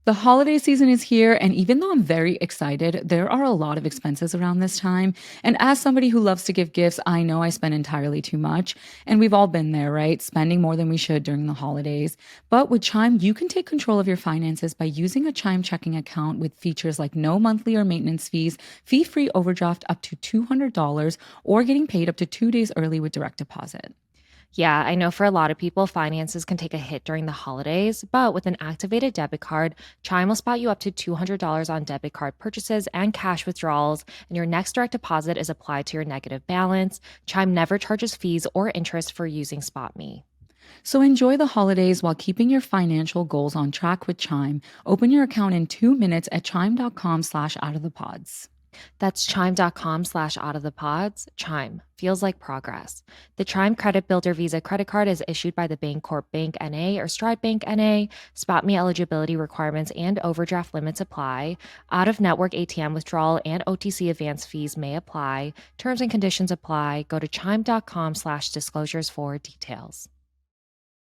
A: The holiday season is here, and even though I'm very excited, there are a lot of expenses around this time. And as somebody who loves to give gifts, I know I spend entirely too much. And we've all been there, right? Spending more than we should during the holidays. But with Chime, you can take control of your finances by using a Chime checking account with features like no monthly or maintenance fees, fee free overdraft up to $200, or getting paid up to 2 days early with direct deposit.
B: Yeah, I know for a lot of people, finances can take a hit during the holidays, but with an activated debit card, Chime will spot you up to $200 on debit card purchases and cash withdrawals, and your next direct deposit is applied to your negative balance. Chime never charges fees or interest for using SpotMe.
A: So enjoy the holidays while keeping your financial goals on track with Chime. Open your account in 2 minutes at chime.com/out of the pods.
B: That's chime.com/ out of the pods. Chime feels like progress. The Chime Credit Builder Visa credit card is issued by the Bancorp Bank NA or Stride Bank NA. Spot me eligibility requirements and overdraft limits apply. Out of network ATM withdrawal and OTC advance fees may apply. Terms and conditions apply. Go to chime.com/disclosures for details.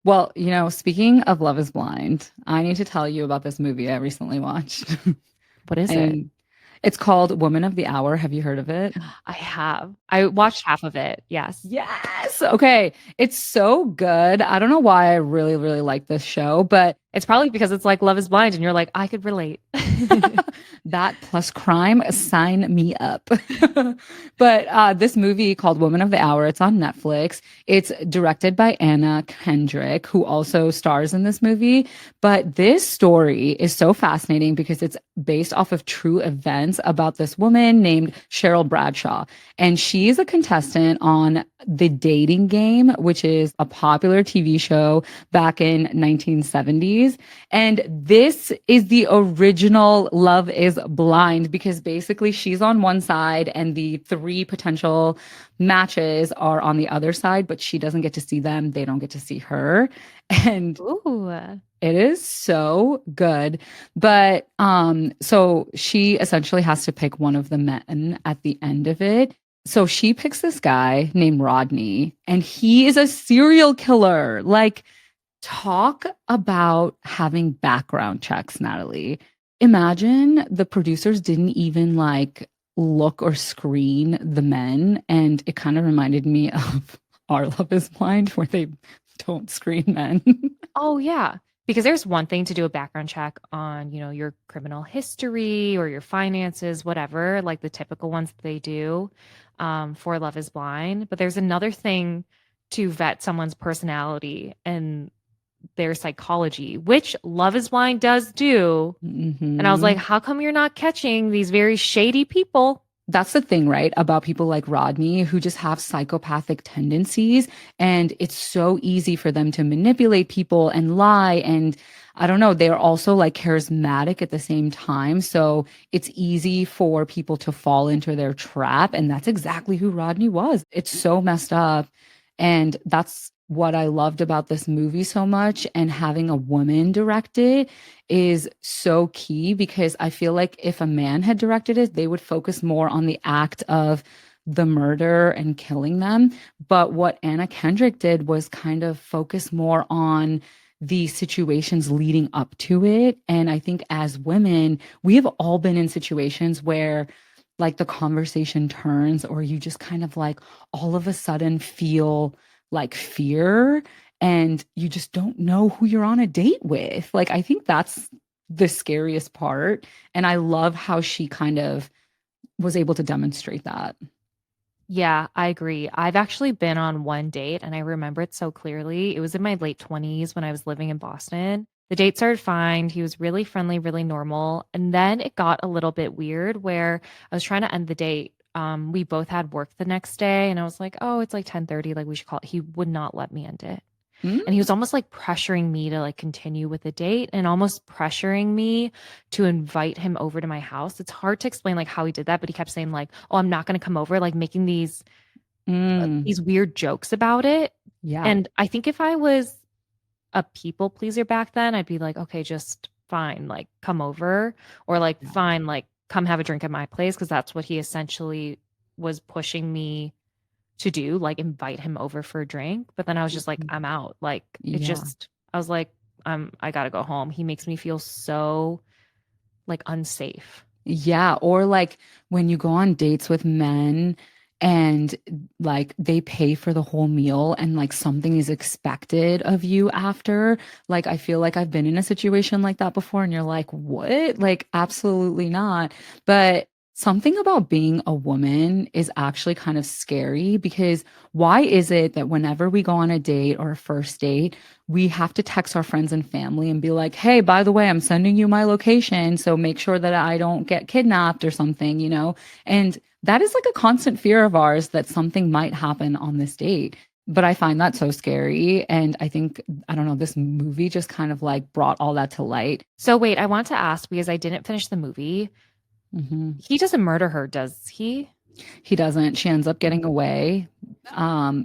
A: Well, speaking of Love is Blind, I need to tell you about this movie I recently watched.
B: What is it?
A: And it's called Woman of the Hour. Have you heard of it?
B: I have. I watched half of it. Yes.
A: Yes. Okay. It's so good. I don't know why I really, really like this show, but
B: It's probably because it's like Love is Blind and you're like, I could relate.
A: that plus crime, sign me up. But this movie called Woman of the Hour, it's on Netflix. It's directed by Anna Kendrick, who also stars in this movie. But this story is so fascinating because it's based off of true events about this woman named Cheryl Bradshaw. And she's a contestant on The Dating Game, which is a popular TV show back in 1970s. And this is the original Love is Blind because basically she's on one side and the three potential matches are on the other side, but she doesn't get to see them. They don't get to see her. And
B: Ooh.
A: it is so good. But so she essentially has to pick one of the men at the end of it. So she picks this guy named Rodney, and he is a serial killer. Like, talk about having background checks, Natalie. Imagine the producers didn't even like look or screen the men. And it kind of reminded me of Our Love is Blind, where they don't screen men.
B: Oh, yeah. Because there's one thing to do a background check on, your criminal history or your finances, whatever, like the typical ones that they do for Love is Blind. But there's another thing to vet someone's personality and their psychology, which Love is Blind does do. And I was like,
A: Mhm.
B: how come you're not catching these very shady people?
A: That's the thing, right? About people like Rodney who just have psychopathic tendencies. And it's so easy for them to manipulate people and lie. And I don't know, they're also like charismatic at the same time. So it's easy for people to fall into their trap. And that's exactly who Rodney was. It's so messed up. And that's what I loved about this movie so much. And having a woman direct it is so key because I feel like if a man had directed it, they would focus more on the act of the murder and killing them. But what Anna Kendrick did was kind of focus more on the situations leading up to it. And I think as women, we have all been in situations where like the conversation turns, or you just kind of like all of a sudden feel like fear and you just don't know who you're on a date with. Like, I think that's the scariest part. And I love how she kind of was able to demonstrate that.
B: Yeah, I agree. I've actually been on one date and I remember it so clearly. It was in my late 20s when I was living in Boston. The date started fine. He was really friendly, really normal. And then it got a little bit weird where I was trying to end the date. We both had work the next day and I was like, oh, it's like 10:30, like we should call it. He would not let me end it.
A: Mm,
B: And he was almost like pressuring me to like continue with the date and almost pressuring me to invite him over to my house. It's hard to explain like how he did that, but he kept saying like, "Oh, I'm not going to come over," like making
A: mm,
B: these weird jokes about it.
A: yeah.
B: And I think if I was a people pleaser back then, I'd be like, "Okay, just fine, like come over," or like
A: Yeah.
B: fine, like come have a drink at my place because that's what he essentially was pushing me to do, like invite him over for a drink. But then I was just like,
A: Mhm.
B: I'm out. Like it
A: Yeah.
B: just, I was like, I gotta go home. He makes me feel so like unsafe.
A: Yeah, or like when you go on dates with men and like they pay for the whole meal and like something is expected of you after. Like I feel like I've been in a situation like that before and you're like, "What?" Like absolutely not. But something about being a woman is actually kind of scary because why is it that whenever we go on a date or a first date, we have to text our friends and family and be like, "Hey, by the way, I'm sending you my location, so make sure that I don't get kidnapped or something, you know?" And that is like a constant fear of ours that something might happen on this date. But I find that so scary. And I think, I don't know, this movie just kind of like brought all that to light.
B: So wait, I want to ask because I didn't finish the movie.
A: Mhm.
B: He doesn't murder her, does he?
A: He doesn't. She ends up getting away,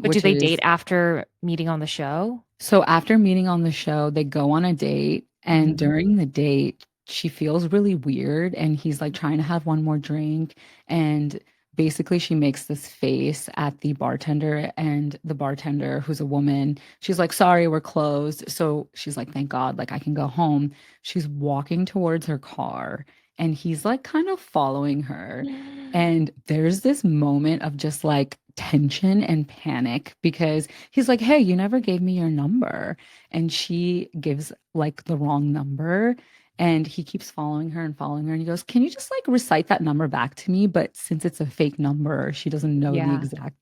B: But do
A: which
B: they
A: is
B: date after meeting on the show?
A: so after meeting on the show, they go on a date, and during the date, she feels really weird, and he's like trying to have one more drink, and basically she makes this face at the bartender, and the bartender, who's a woman, she's like, "Sorry, we're closed." So she's like, "Thank God, like I can go home." She's walking towards her car, and he's like kind of following her. And there's this moment of just like tension and panic because he's like, "Hey, you never gave me your number." And she gives like the wrong number. And he keeps following her and following her. And he goes, "Can you just like recite that number back to me?" But since it's a fake number, she doesn't know the
B: Yeah.
A: exact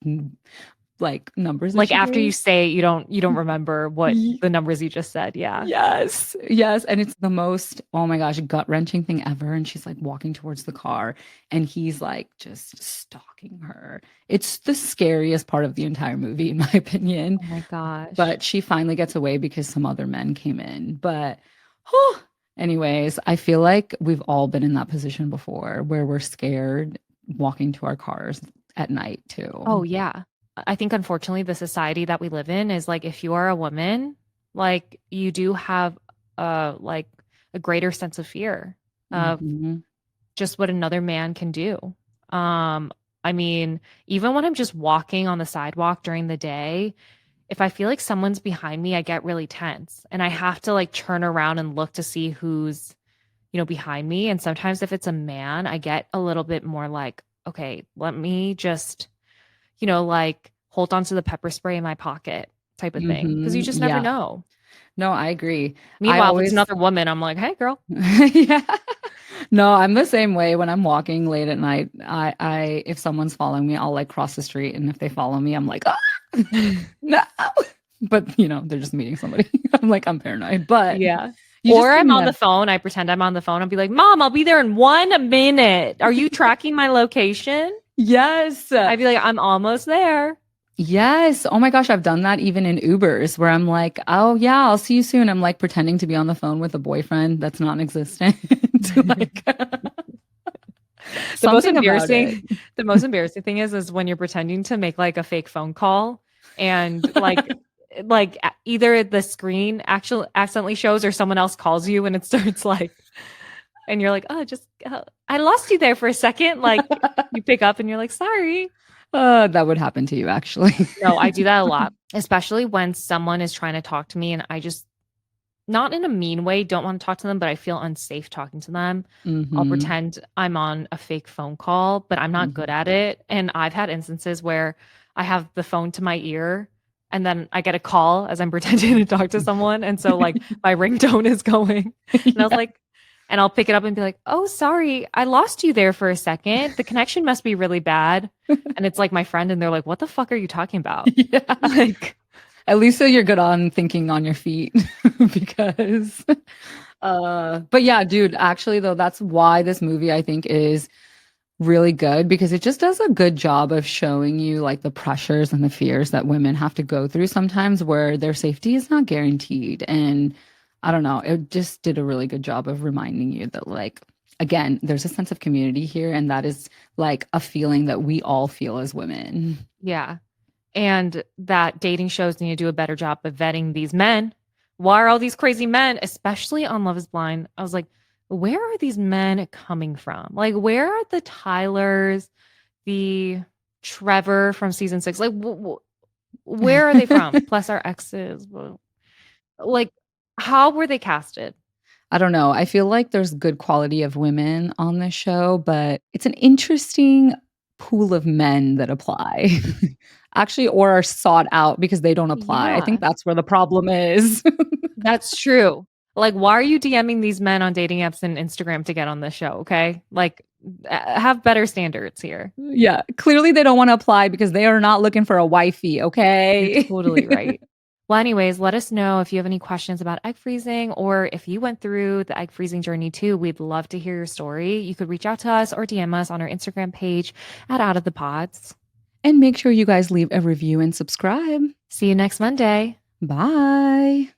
A: like numbers that
B: Like
A: she
B: after you
A: gave.
B: say it, you don't remember what the numbers you just said. Yeah.
A: Yes, yes. And it's the most, oh my gosh, gut-wrenching thing ever. And she's like walking towards the car and he's like just stalking her. It's the scariest part of the entire movie, in my opinion.
B: Oh my gosh.
A: But she finally gets away because some other men came in. But, oh, anyways, I feel like we've all been in that position before where we're scared walking to our cars at night
B: Oh,
A: too.
B: yeah. I think unfortunately the society that we live in is like if you are a woman, like you do have like a greater sense of fear of
A: Mhm.
B: just what another man can do. Um I mean, even when I'm just walking on the sidewalk during the day, if I feel like someone's behind me, I get really tense and I have to like turn around and look to see who's, behind me. And sometimes if it's a man, I get a little bit more like, okay, let me just like hold on to the pepper spray in my pocket type of thing. Cause you just never
A: Yeah.
B: know.
A: No, I agree. I
B: Meanwhile, if it's
A: always
B: another woman, I'm like, hey, girl.
A: yeah. No, I'm the same way when I'm walking late at night. If someone's following me, I'll like cross the street, and if they follow me, I'm like, "Ah, no." But they're just meeting somebody. I'm like, I'm paranoid, but
B: Yeah.
A: you
B: Or
A: just
B: I'm
A: can
B: on the
A: never.
B: phone. I pretend I'm on the phone. I'll be like, Mom, I'll be there in 1 minute. Are you tracking my location?
A: Yes.
B: I'd be like, I'm almost there.
A: Yes. Oh my gosh, I've done that even in Ubers where I'm like, oh yeah, I'll see you soon. I'm like pretending to be on the phone with a boyfriend that's non-existent. Like
B: The most
A: something about it.
B: embarrassing, the most embarrassing thing is when you're pretending to make like a fake phone call and either the screen actually accidentally shows or someone else calls you and it starts like and you're like, oh, just I lost you there for a second. Like you pick up and you're like, sorry.
A: That would happen to you actually.
B: No, I do that a lot, especially when someone is trying to talk to me and I just not in a mean way, don't want to talk to them, but I feel unsafe talking to them. I'll
A: Hmm.
B: pretend I'm on a fake phone call, but I'm not good
A: Hmm.
B: at it. And I've had instances where I have the phone to my ear and then I get a call as I'm pretending to talk to someone. And so like my ringtone is going. And I was
A: Yeah.
B: like, and I'll pick it up and be like, oh, sorry, I lost you there for a second. The connection must be really bad. And it's like my friend, and they're like, what the fuck are you talking about?
A: Yeah.
B: Like,
A: At least so you're good on thinking on your feet because but yeah, dude, actually though, that's why this movie I think is really good because it just does a good job of showing you like the pressures and the fears that women have to go through sometimes where their safety is not guaranteed. And I don't know, it just did a really good job of reminding you that like again, there's a sense of community here and that is like a feeling that we all feel as women.
B: yeah. And that dating shows need to do a better job of vetting these men. Why are all these crazy men, especially on Love is Blind? I was like, where are these men coming from? Like, where are the Tylers, the Trevor from season 6? Like, where are they from? Plus our exes. Like, how were they casted?
A: I don't know. I feel like there's good quality of women on this show, but it's an interesting pool of men that apply. Actually, or are sought out because they don't apply. I think
B: Yeah,
A: that's where the problem is.
B: that's true. Like, why are you DMing these men on dating apps and Instagram to get on this show? Okay. Like, have better standards here.
A: Yeah, clearly they don't want to apply because they are not looking for a wifey,
B: You're
A: okay?
B: totally right. Well, anyways, let us know if you have any questions about egg freezing or if you went through the egg freezing journey too. We'd love to hear your story. You could reach out to us or DM us on our Instagram page at Out of the Pods.
A: And make sure you guys leave a review and subscribe.
B: See you next Monday.
A: Bye.